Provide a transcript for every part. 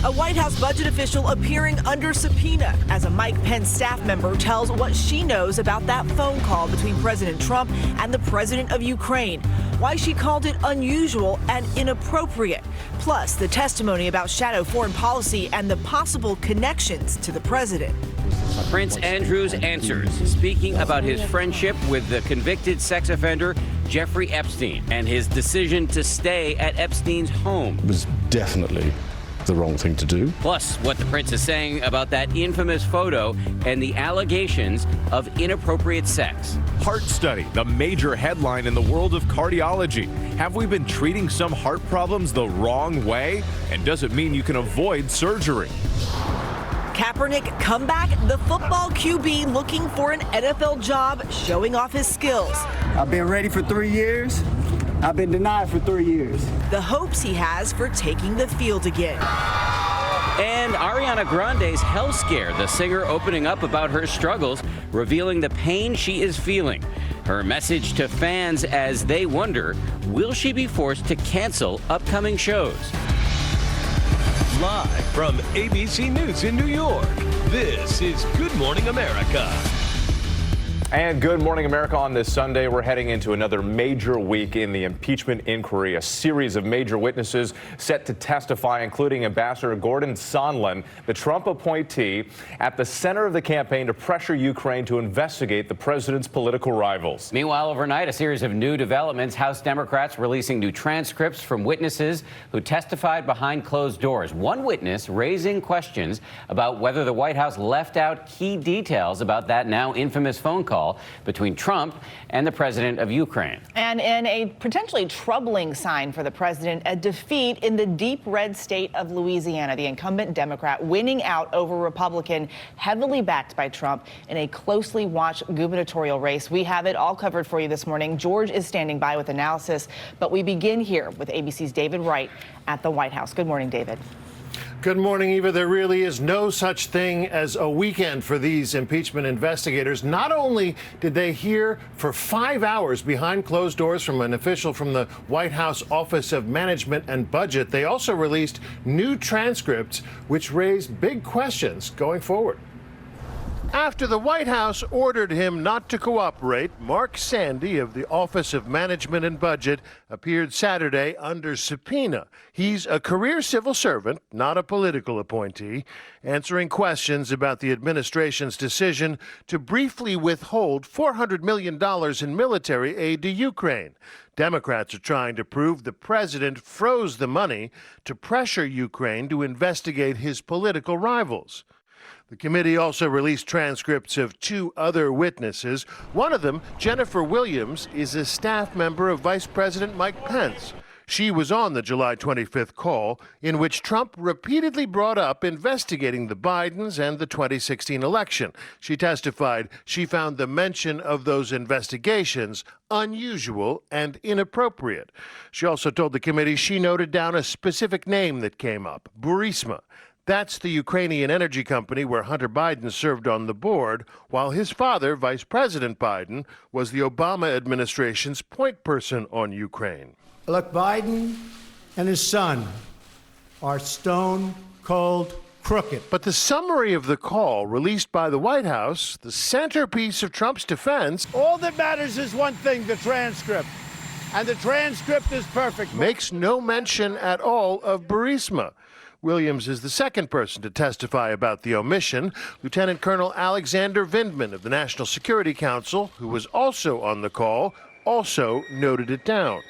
A White House budget official appearing under subpoena as a Mike Pence staff member tells what she knows about that phone call between President Trump and the president of Ukraine, why she called it unusual and inappropriate, plus the testimony about shadow foreign policy and the possible connections to the president. Prince Andrew's answers, speaking about his friendship with the convicted sex offender Jeffrey Epstein and his decision to stay at Epstein's home. It was definitely the wrong thing to do. Plus, what the prince is saying about that infamous photo and the allegations of inappropriate sex. Heart study, the major headline in the world of cardiology. Have we been treating some heart problems the wrong way? And does it mean you can avoid surgery? Kaepernick comeback, the football QB looking for an NFL job, showing off his skills. I've been ready for 3 years. I've been denied for 3 years. The hopes he has for taking the field again. And Ariana Grande's Hell Scare, the singer opening up about her struggles, revealing the pain she is feeling. Her message to fans as they wonder, will she be forced to cancel upcoming shows? Live from ABC News in New York, this is Good Morning America. And Good Morning America on this Sunday. We're heading into another major week in the impeachment inquiry. A series of major witnesses set to testify, including Ambassador Gordon Sondland, the Trump appointee, at the center of the campaign to pressure Ukraine to investigate the president's political rivals. Meanwhile, overnight, a series of new developments. House Democrats releasing new transcripts from witnesses who testified behind closed doors. One witness raising questions about whether the White House left out key details about that now infamous phone call between Trump and the president of Ukraine. And in a potentially troubling sign for the president, a defeat in the deep red state of Louisiana, the incumbent Democrat winning out over Republican, heavily backed by Trump in a closely watched gubernatorial race. We have it all covered for you this morning. George is standing by with analysis, but we begin here with ABC's David Wright at the White House. Good morning, David. Good morning, Eva. There really is no such thing as a weekend for these impeachment investigators. Not only did they hear for 5 hours behind closed doors from an official from the White House Office of Management and Budget, they also released new transcripts which raised big questions going forward. After the White House ordered him not to cooperate, Mark Sandy of the Office of Management and Budget appeared Saturday under subpoena. He's a career civil servant, not a political appointee, answering questions about the administration's decision to briefly withhold $400 million in military aid to Ukraine. Democrats are trying to prove the president froze the money to pressure Ukraine to investigate his political rivals. The committee also released transcripts of 2 other witnesses. One of them, Jennifer Williams, is a staff member of Vice President Mike Pence. She was on the July 25th call in which Trump repeatedly brought up investigating the Bidens and the 2016 election. She testified she found the mention of those investigations unusual and inappropriate. She also told the committee she noted down a specific name that came up, Burisma. That's the Ukrainian energy company where Hunter Biden served on the board, while his father, Vice President Biden, was the Obama administration's point person on Ukraine. Look, Biden and his son are stone cold crooked. But the summary of the call released by the White House, the centerpiece of Trump's defense, All that matters is one thing, the transcript. And the transcript is perfect. makes no mention at all of Burisma. Williams is the second person to testify about the omission. Lieutenant Colonel Alexander Vindman of the National Security Council, who was also on the call, also noted it down.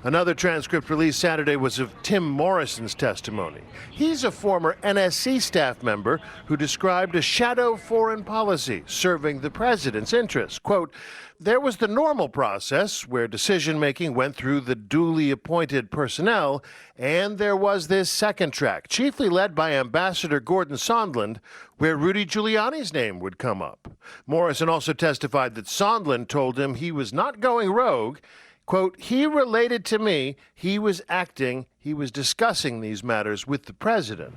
Another transcript released Saturday was of Tim Morrison's testimony. He's a former NSC staff member who described a shadow foreign policy serving the president's interests. Quote, there was the normal process where decision-making went through the duly appointed personnel, and there was this second track, chiefly led by Ambassador Gordon Sondland, where Rudy Giuliani's name would come up. Morrison also testified that Sondland told him he was not going rogue. Quote, he related to me, he was acting, he was discussing these matters with the president.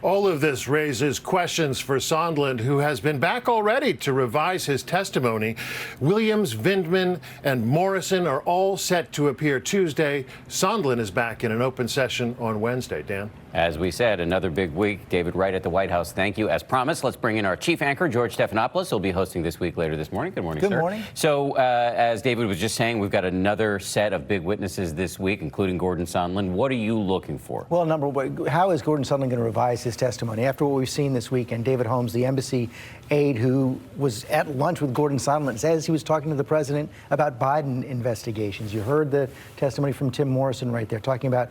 All of this raises questions for Sondland, who has been back already to revise his testimony. Williams, Vindman, and Morrison are all set to appear Tuesday. Sondland is back in an open session on Wednesday. Dan? As we said, another big week. David Wright at the White House, thank you. As promised, let's bring in our chief anchor, George Stephanopoulos. He'll be hosting This Week later this morning. Good morning, sir. Good morning. So, as David was just saying, we've got another set of big witnesses this week, including Gordon Sondland. What are you looking for? Well, number one, how is Gordon Sondland going to revise his testimony? After what we've seen this weekend, David Holmes, the embassy aide who was at lunch with Gordon Sondland, as he was talking to the president about Biden investigations. You heard the testimony from Tim Morrison right there, talking about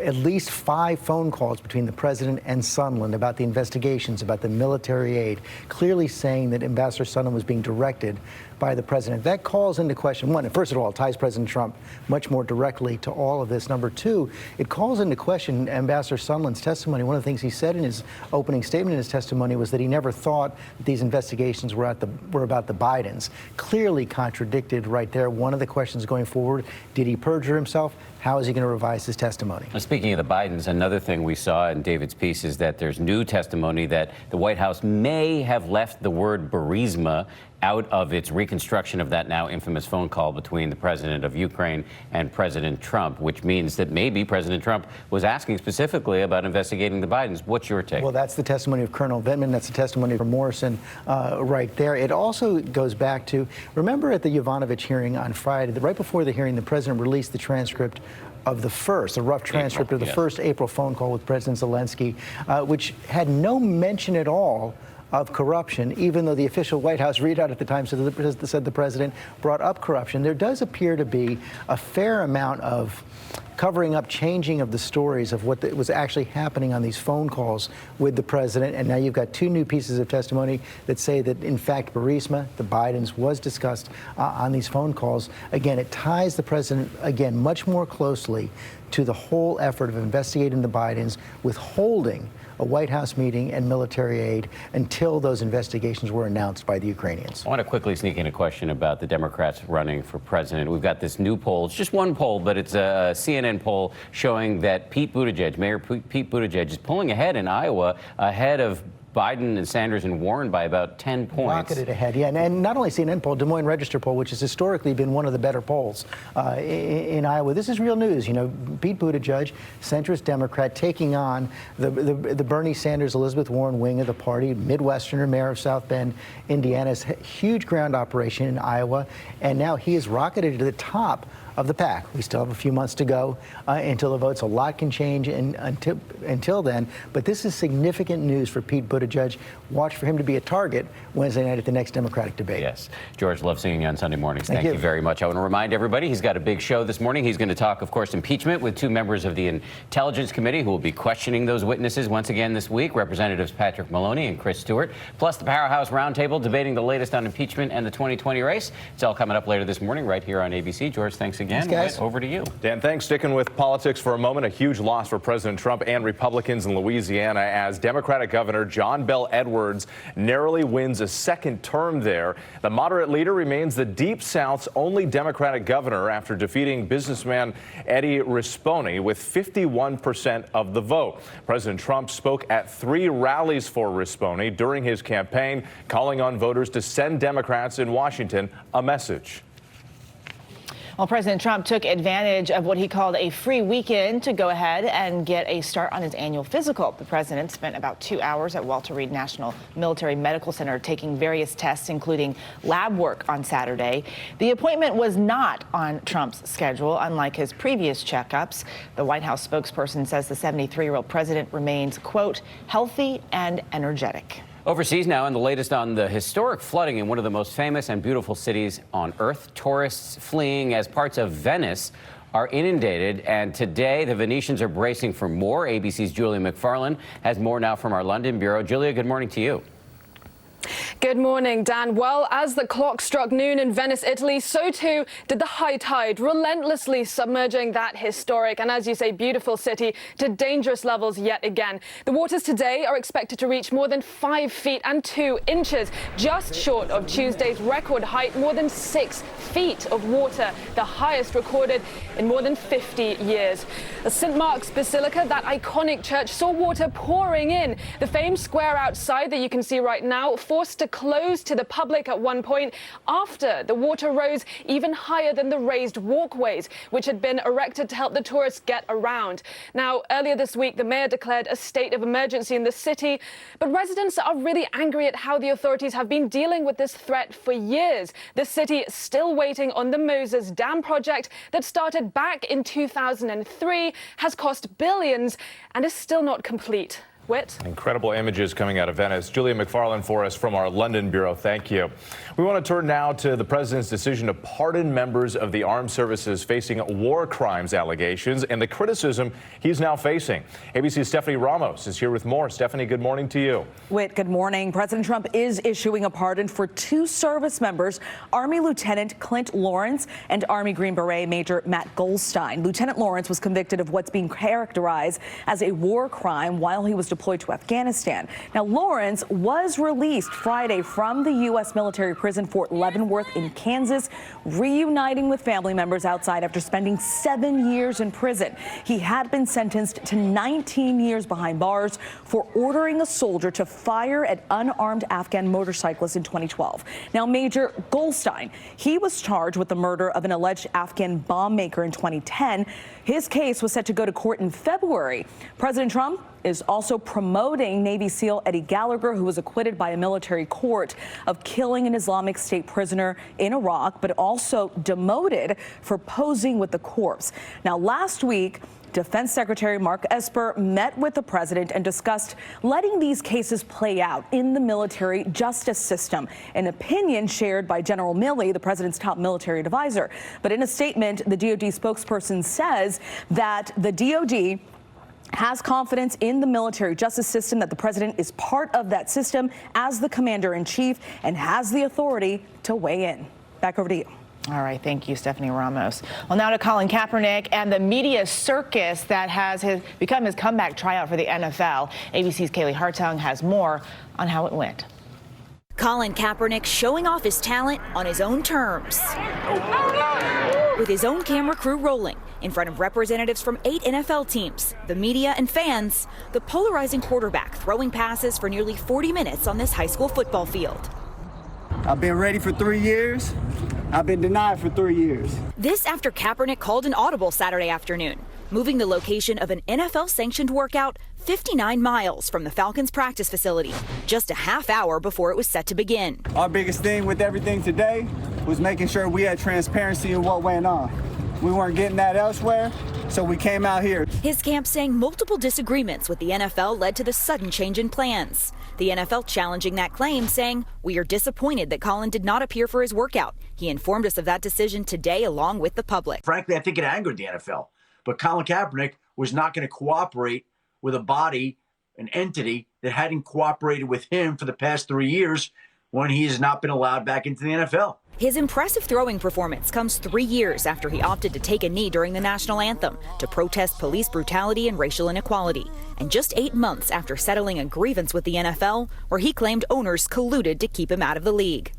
at least 5 phone calls between the president and Sondland about the investigations, about the military aid, clearly saying that Ambassador Sondland was being directed by the president. That calls into question, one, first of all, it ties President Trump much more directly to all of this. Number two, it calls into question Ambassador Sondland's testimony. One of the things he said in his opening statement in his testimony was that he never thought that these investigations were about the Bidens. Clearly contradicted right there. One of the questions going forward, did he perjure himself? How is he going to revise his testimony? Speaking of the Bidens, another thing we saw in David's piece is that there's new testimony that the White House may have left the word Burisma out of its reconstruction of that now infamous phone call between the president of Ukraine and President Trump, which means that maybe President Trump was asking specifically about investigating the Bidens. What's your take? Well, that's the testimony of Colonel Vindman. That's the testimony from Morrison right there. It also goes back to, remember at the Yovanovitch hearing on Friday, right before the hearing, the president released the transcript of the rough transcript of the first April phone call with President Zelensky, which had no mention at all of corruption, even though the official White House readout at the time said the president brought up corruption. There does appear to be a fair amount of covering up, changing of the stories of what was actually happening on these phone calls with the president. And now you've got 2 new pieces of testimony that say that, in fact, Burisma, the Bidens, was discussed on these phone calls. Again, it ties the president, again, much more closely to the whole effort of investigating the Bidens, withholding a White House meeting and military aid until those investigations were announced by the Ukrainians. I want to quickly sneak in a question about the Democrats running for president. We've got this new poll. It's just one poll, but it's a CNN poll showing that Mayor Pete Buttigieg is pulling ahead in Iowa, ahead of Biden and Sanders and Warren by about 10 points. Rocketed ahead, yeah. And not only CNN poll, Des Moines Register poll, which has historically been one of the better polls in Iowa. This is real news. You know, Pete Buttigieg, centrist Democrat, taking on the Bernie Sanders, Elizabeth Warren wing of the party, Midwesterner, mayor of South Bend, Indiana's huge ground operation in Iowa. And now he is rocketed to the top of the pack. We still have a few months to go until the votes. A lot can change until then. But this is significant news for Pete Buttigieg. Watch for him to be a target Wednesday night at the next Democratic debate. Yes. George, love seeing you on Sunday mornings. Thank you very much. I want to remind everybody he's got a big show this morning. He's going to talk, of course, impeachment with 2 members of the Intelligence Committee who will be questioning those witnesses once again this week, Representatives Patrick Maloney and Chris Stewart, plus the Powerhouse Roundtable debating the latest on impeachment and the 2020 race. It's all coming up later this morning right here on ABC. George, thanks again. Thanks, guys. Over to you. Dan, thanks. Sticking with politics for a moment, a huge loss for President Trump and Republicans in Louisiana as Democratic Governor John Bel Edwards narrowly wins a second term there. The moderate leader remains the Deep South's only Democratic governor after defeating businessman Eddie Rispone with 51% of the vote. President Trump spoke at 3 rallies for Rispone during his campaign, calling on voters to send Democrats in Washington a message. Well, President Trump took advantage of what he called a free weekend to go ahead and get a start on his annual physical. The president spent about 2 hours at Walter Reed National Military Medical Center taking various tests, including lab work on Saturday. The appointment was not on Trump's schedule, unlike his previous checkups. The White House spokesperson says the 73-year-old president remains, quote, healthy and energetic. Overseas now, and the latest on the historic flooding in one of the most famous and beautiful cities on Earth. Tourists fleeing as parts of Venice are inundated, and today the Venetians are bracing for more. ABC's Julia McFarland has more now from our London bureau. Julia, good morning to you. Good morning, Dan. Well, as the clock struck noon in Venice, Italy, so too did the high tide, relentlessly submerging that historic and, as you say, beautiful city to dangerous levels yet again. The waters today are expected to reach more than 5 feet and 2 inches, just short of Tuesday's record height, more than 6 feet of water, the highest recorded in more than 50 years. The St. Mark's Basilica, that iconic church, saw water pouring in. The famed square outside that you can see right now forced to close to the public at one point after the water rose even higher than the raised walkways, which had been erected to help the tourists get around. Now, earlier this week, the mayor declared a state of emergency in the city, but residents are really angry at how the authorities have been dealing with this threat for years. The city is still waiting on the Moses Dam project that started back in 2003, has cost billions, and is still not complete. Whit? Incredible images coming out of Venice. Julia McFarland for us from our London bureau. Thank you. We want to turn now to the president's decision to pardon members of the armed services facing war crimes allegations and the criticism he's now facing. ABC's Stephanie Ramos is here with more. Stephanie, good morning to you. Whit, good morning. President Trump is issuing a pardon for 2 service members, Army Lieutenant Clint Lawrence and Army Green Beret Major Matt Goldstein. Lieutenant Lawrence was convicted of what's being characterized as a war crime while he was deployed to Afghanistan. Now, Lawrence was released Friday from the U.S. military prison Fort Leavenworth in Kansas, reuniting with family members outside after spending 7 years in prison. He had been sentenced to 19 years behind bars for ordering a soldier to fire at unarmed Afghan motorcyclists in 2012. Now, Major Goldstein, he was charged with the murder of an alleged Afghan bomb maker in 2010. His case was set to go to court in February. President Trump is also promoting Navy SEAL Eddie Gallagher, who was acquitted by a military court of killing an Islamic State prisoner in Iraq, but also demoted for posing with the corpse. Now, last week, Defense Secretary Mark Esper met with the president and discussed letting these cases play out in the military justice system, an opinion shared by General Milley, the president's top military advisor. But in a statement, the DoD spokesperson says that the DoD has confidence in the military justice system, that the president is part of that system as the commander-in-chief and has the authority to weigh in. Back over to you. All right. Thank you, Stephanie Ramos. Well, now to Colin Kaepernick and the media circus that has become his comeback tryout for the NFL. ABC's Kaylee Hartung has more on how it went. Colin Kaepernick showing off his talent on his own terms, with his own camera crew rolling in front of representatives from 8 NFL teams, the media and fans. The polarizing quarterback throwing passes for nearly 40 minutes on this high school football field. I've been ready for 3 years. I've been denied for 3 years. This after Kaepernick called an audible Saturday afternoon, moving the location of an NFL-sanctioned workout 59 miles from the Falcons practice facility, just a half hour before it was set to begin. Our biggest thing with everything today was making sure we had transparency in what went on. We weren't getting that elsewhere, so we came out here. His camp saying multiple disagreements with the NFL led to the sudden change in plans. The NFL challenging that claim, saying, "We are disappointed that Colin did not appear for his workout. He informed us of that decision today along with the public." Frankly, I think it angered the NFL. But Colin Kaepernick was not going to cooperate with a body, an entity that hadn't cooperated with him for the past 3 years when he has not been allowed back into the NFL. His impressive throwing performance comes 3 years after he opted to take a knee during the national anthem to protest police brutality and racial inequality, and just 8 months after settling a grievance with the NFL where he claimed owners colluded to keep him out of the league.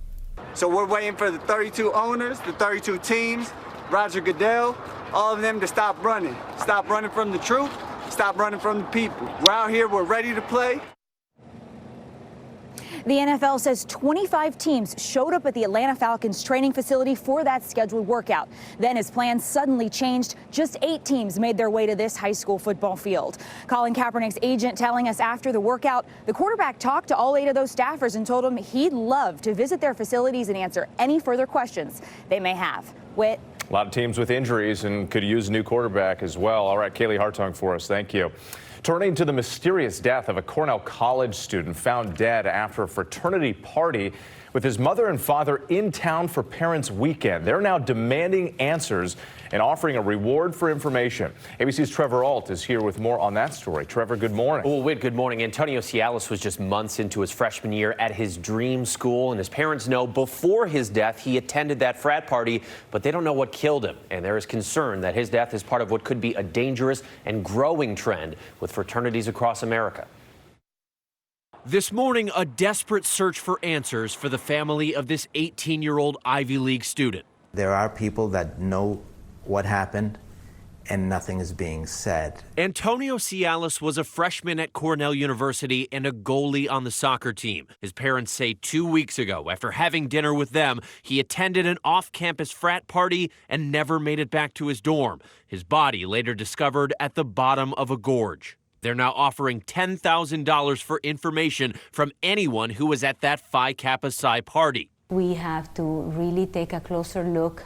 So we're waiting for the 32 owners, the 32 teams, Roger Goodell, all of them to stop running. Stop running from the truth, stop running from the people. We're out here, we're ready to play. The NFL says 25 teams showed up at the Atlanta Falcons training facility for that scheduled workout. Then his plans suddenly changed. Just 8 teams made their way to this high school football field. Colin Kaepernick's agent telling us after the workout, the quarterback talked to all 8 of those staffers and told them he'd love to visit their facilities and answer any further questions they may have. Whit. A lot of teams with injuries and could use a new quarterback as well. All right, Kaylee Hartung for us. Thank you. Turning to the mysterious death of a Cornell College student found dead after a fraternity party with his mother and father in town for Parents' Weekend. They're now demanding answers and offering a reward for information. ABC's Trevor Alt is here with more on that story. Trevor, good morning. Well, Whit, good morning. Antonio Cialis was just months into his freshman year at his dream school, and his parents know before his death he attended that frat party, but they don't know what killed him. And there is concern that his death is part of what could be a dangerous and growing trend with fraternities across America. This morning, a desperate search for answers for the family of this 18-year-old Ivy League student. There are people that know what happened, and nothing is being said. Antonio Cialis was a freshman at Cornell University and a goalie on the soccer team. His parents say 2 weeks ago, after having dinner with them, he attended an off-campus frat party and never made it back to his dorm. His body later discovered at the bottom of a gorge. They're now offering $10,000 for information from anyone who was at that Phi Kappa Psi party. We have to really take a closer look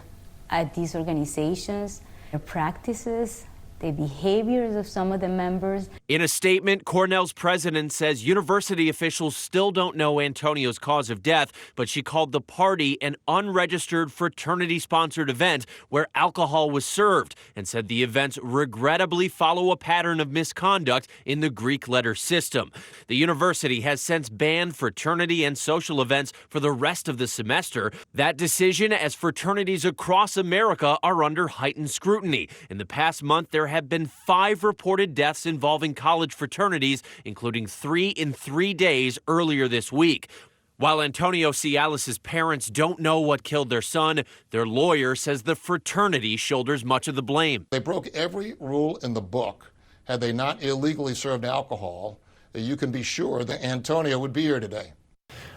at these organizations, their practices, the behaviors of some of the members. In a statement, Cornell's president says university officials still don't know Antonio's cause of death, but she called the party an unregistered fraternity-sponsored event where alcohol was served and said the events regrettably follow a pattern of misconduct in the Greek letter system. The university has since banned fraternity and social events for the rest of the semester. That decision, as fraternities across America are under heightened scrutiny. In the past month, there have been 5 reported deaths involving college fraternities, including 3 in 3 days earlier this week. While Antonio Cialis' parents don't know what killed their son, their lawyer says the fraternity shoulders much of the blame. They broke every rule in the book. Had they not illegally served alcohol, you can be sure that Antonio would be here today.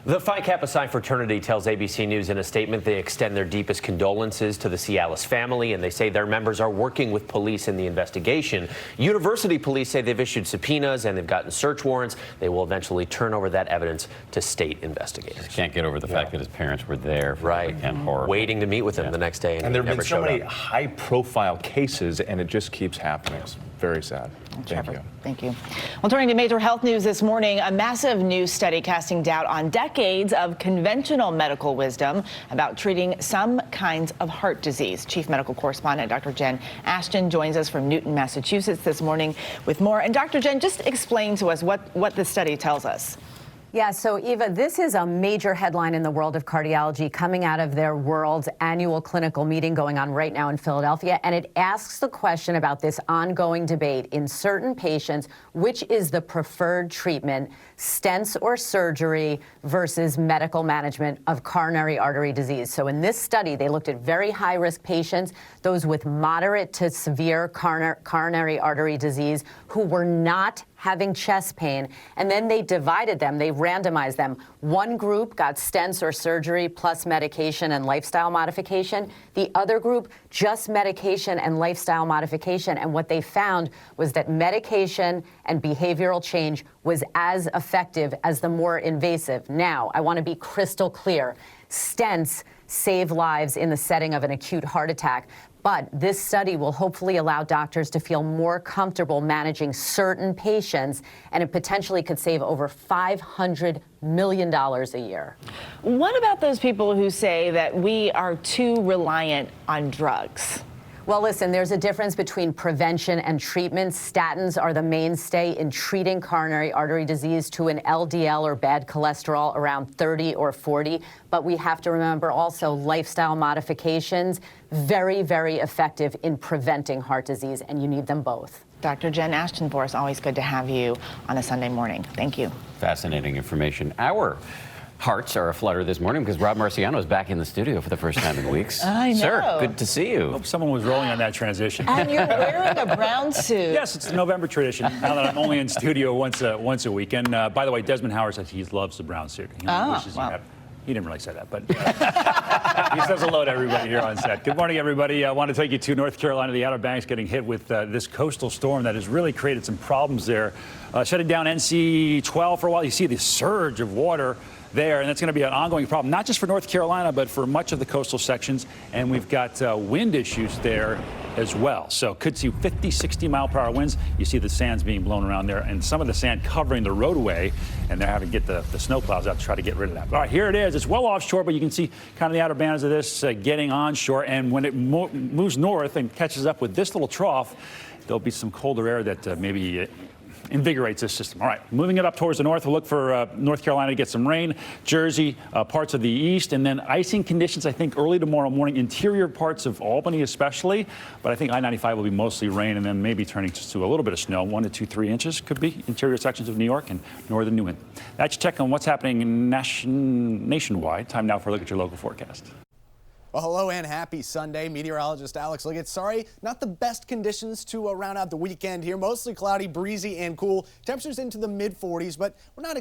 The Phi Kappa Psi fraternity tells ABC News in a statement they extend their deepest condolences to the Cialis family, and they say their members are working with police in the investigation. University police say they've issued subpoenas and they've gotten search warrants. They will eventually turn over that evidence to state investigators. Can't get over the fact that his parents were there for right, the weekend. Horrible. Waiting to meet with him the next day, And there have been so many up. high-profile cases, and it just keeps happening. It's very sad. Thank you. Thank you. Well, turning to major health news this morning, a massive new study casting doubt on decades of conventional medical wisdom about treating some kinds of heart disease. Chief medical correspondent Dr. Jen Ashton joins us from Newton, Massachusetts this morning with more. And Dr. Jen, just explain to us what the study tells us. Yeah, so Eva, this is a major headline in the world of cardiology coming out of their world's annual clinical meeting going on right now in Philadelphia. And it asks the question about this ongoing debate in certain patients, which is the preferred treatment, stents or surgery versus medical management of coronary artery disease. So in this study, they looked at very high-risk patients, those with moderate to severe coronary artery disease who were not having chest pain, and then they divided them, they randomized them. One group got stents or surgery plus medication and lifestyle modification. The other group, just medication and lifestyle modification. And what they found was that medication and behavioral change was as effective as the more invasive. Now, I want to be crystal clear. Stents save lives in the setting of an acute heart attack. But this study will hopefully allow doctors to feel more comfortable managing certain patients, and it potentially could save over $500 million a year. What about those people who say that we are too reliant on drugs? Well, listen, there's a difference between prevention and treatment. Statins are the mainstay in treating coronary artery disease to an LDL or bad cholesterol around 30 or 40. But we have to remember also lifestyle modifications, very, very effective in preventing heart disease, and you need them both. Dr. Jen Ashton for us, always good to have you on a Sunday morning. Thank you. Fascinating information. Our hearts are aflutter this morning because Rob Marciano is back in the studio for the first time in weeks. I know. Sir, good to see you. Hope someone was rolling on that transition. And you're wearing a brown suit. Yes, it's a November tradition. Now that I'm only in studio once a week. And by the way, Desmond Howard says he loves the brown suit. He didn't really say that, but he says hello to everybody here on set. Good morning, everybody. I want to take you to North Carolina. The Outer Banks getting hit with this coastal storm that has really created some problems there. Shutting down NC 12 for a while. You see the surge of water there, and it's going to be an ongoing problem, not just for North Carolina, but for much of the coastal sections. And we've got wind issues there as well. So could see 50, 60-mile-per-hour winds. You see the sand's being blown around there, and some of the sand covering the roadway, and they're having to get the snow plows out to try to get rid of that. All right, here it is. It's well offshore, but you can see kind of the outer bands of this getting onshore. And when it moves north and catches up with this little trough, there'll be some colder air that maybe invigorates this system. All right, moving it up towards the north, we'll look for North Carolina to get some rain, Jersey, parts of the east, and then icing conditions, I think, early tomorrow morning, interior parts of Albany especially, but I think I-95 will be mostly rain and then maybe turning to a little bit of snow, 1 to 2, 3 inches could be interior sections of New York and northern New England. That's your check on what's happening nationwide. Time now for a look at your local forecast. Well, hello and happy Sunday. Meteorologist Alex Liggett. Sorry, not the best conditions to round out the weekend here. Mostly cloudy, breezy, and cool. Temperatures into the mid-40s, but we're not